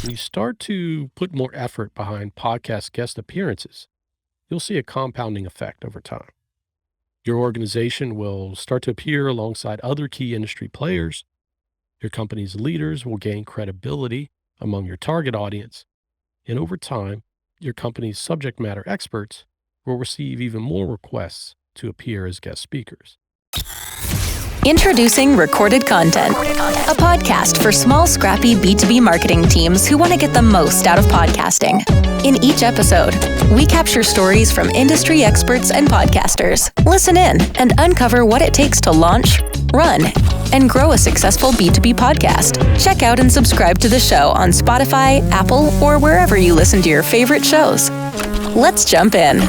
When you start to put more effort behind podcast guest appearances, you'll see a compounding effect over time. Your organization will start to appear alongside other key industry players. Your company's leaders will gain credibility among your target audience. And over time, your company's subject matter experts will receive even more requests to appear as guest speakers. Introducing Recorded Content, a podcast for small, scrappy B2B marketing teams who want to get the most out of podcasting. In each episode, we capture stories from industry experts and podcasters. Listen in and uncover what it takes to launch, run, and grow a successful B2B podcast. Check out and subscribe to the show on Spotify, Apple, or wherever you listen to your favorite shows. Let's jump in.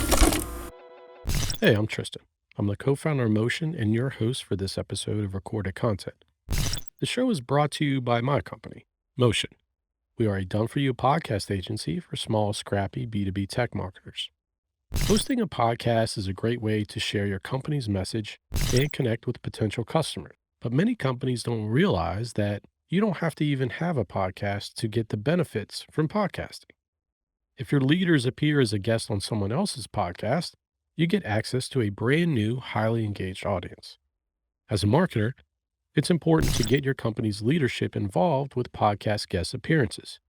Hey, I'm Tristan. I'm the co-founder of Motion and your host for this episode of Recorded Content. The show is brought to you by my company, Motion. We are a done-for-you podcast agency for small, scrappy B2B tech marketers. Hosting a podcast is a great way to share your company's message and connect with potential customers. But many companies don't realize that you don't have to even have a podcast to get the benefits from podcasting. If your leaders appear as a guest on someone else's podcast, you get access to a brand new, highly engaged audience. As a marketer, it's important to get your company's leadership involved with podcast guest appearances.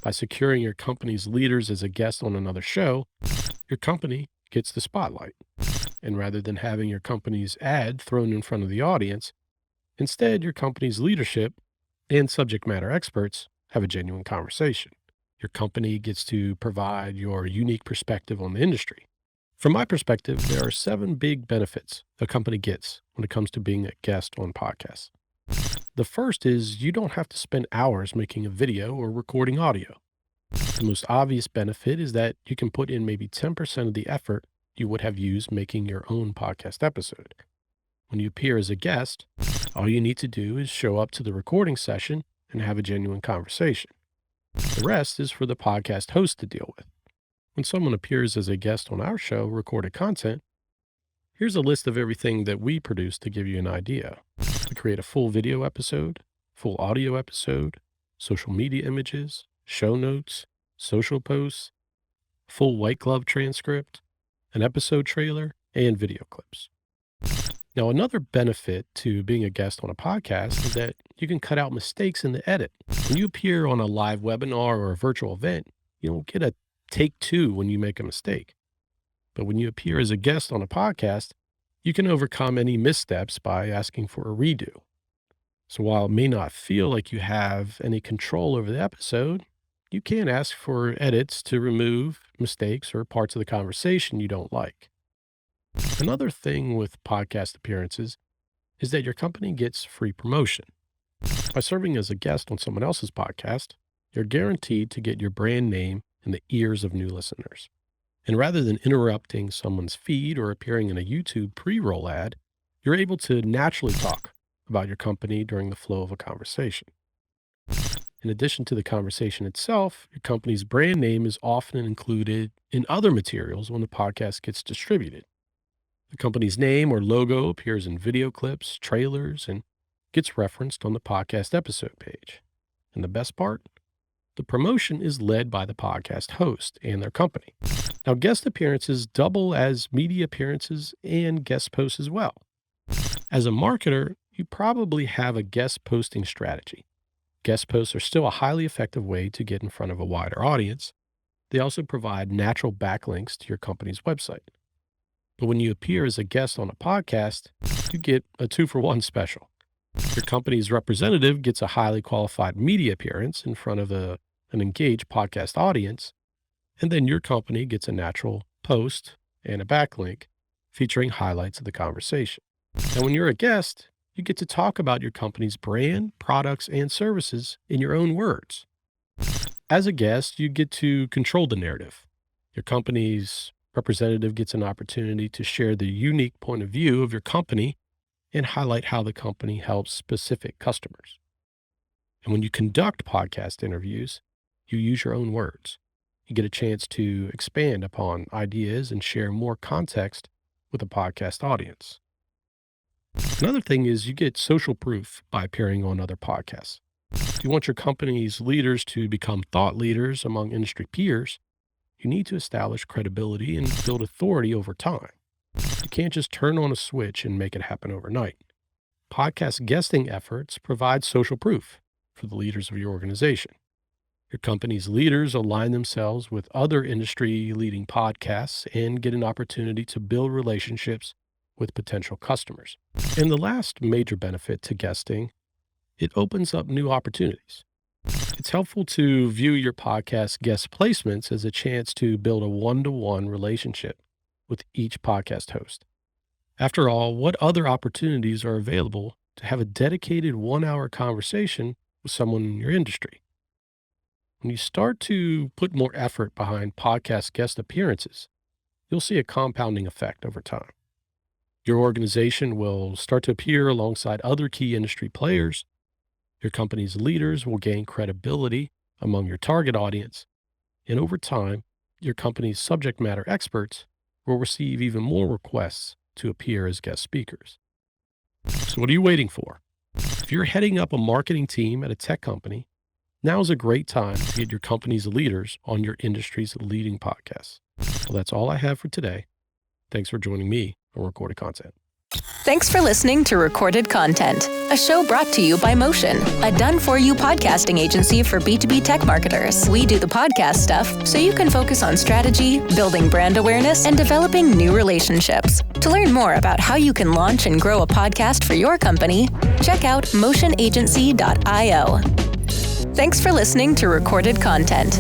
By securing your company's leaders as a guest on another show, your company gets the spotlight. And rather than having your company's ad thrown in front of the audience, instead your company's leadership and subject matter experts have a genuine conversation. Your company gets to provide your unique perspective on the industry. From my perspective, there are 7 big benefits a company gets when it comes to being a guest on podcasts. The first is you don't have to spend hours making a video or recording audio. The most obvious benefit is that you can put in maybe 10% of the effort you would have used making your own podcast episode. When you appear as a guest, all you need to do is show up to the recording session and have a genuine conversation. The rest is for the podcast host to deal with. When someone appears as a guest on our show, Recorded Content, here's a list of everything that we produce to give you an idea. We create a full video episode, full audio episode, social media images, show notes, social posts, full white glove transcript, an episode trailer, and video clips. Now, another benefit to being a guest on a podcast is that you can cut out mistakes in the edit. When you appear on a live webinar or a virtual event, you don't get a take 2 when you make a mistake. But when you appear as a guest on a podcast, you can overcome any missteps by asking for a redo. So while it may not feel like you have any control over the episode, you can ask for edits to remove mistakes or parts of the conversation you don't like. Another thing with podcast appearances is that your company gets free promotion. By serving as a guest on someone else's podcast, you're guaranteed to get your brand name in the ears of new listeners. And rather than interrupting someone's feed or appearing in a YouTube pre-roll ad, you're able to naturally talk about your company during the flow of a conversation. In addition to the conversation itself, your company's brand name is often included in other materials when the podcast gets distributed. The company's name or logo appears in video clips, trailers, and gets referenced on the podcast episode page. And the best part? The promotion is led by the podcast host and their company. Now, guest appearances double as media appearances and guest posts as well. As a marketer, you probably have a guest posting strategy. Guest posts are still a highly effective way to get in front of a wider audience. They also provide natural backlinks to your company's website. But when you appear as a guest on a podcast, you get a 2-for-1 special. Your company's representative gets a highly qualified media appearance in front of an engaged podcast audience, and then your company gets a natural post and a backlink featuring highlights of the conversation. And when you're a guest, you get to talk about your company's brand, products, and services in your own words. As a guest, you get to control the narrative. Your company's representative gets an opportunity to share the unique point of view of your company and highlight how the company helps specific customers. And when you conduct podcast interviews, you use your own words. You get a chance to expand upon ideas and share more context with a podcast audience. Another thing is you get social proof by appearing on other podcasts. If you want your company's leaders to become thought leaders among industry peers, you need to establish credibility and build authority over time. You can't just turn on a switch and make it happen overnight. Podcast guesting efforts provide social proof for the leaders of your organization. Your company's leaders align themselves with other industry-leading podcasts and get an opportunity to build relationships with potential customers. And the last major benefit to guesting, it opens up new opportunities. It's helpful to view your podcast guest placements as a chance to build a one-to-one relationship with each podcast host. After all, what other opportunities are available to have a dedicated 1-hour conversation with someone in your industry? When you start to put more effort behind podcast guest appearances, you'll see a compounding effect over time. Your organization will start to appear alongside other key industry players. Your company's leaders will gain credibility among your target audience. And over time, your company's subject matter experts will receive even more requests to appear as guest speakers. So what are you waiting for? If you're heading up a marketing team at a tech company, now is a great time to get your company's leaders on your industry's leading podcasts. Well, that's all I have for today. Thanks for joining me on Recorded Content. Thanks for listening to Recorded Content, a show brought to you by Motion, a done-for-you podcasting agency for B2B tech marketers. We do the podcast stuff so you can focus on strategy, building brand awareness, and developing new relationships. To learn more about how you can launch and grow a podcast for your company, check out motionagency.io. Thanks for listening to Recorded Content.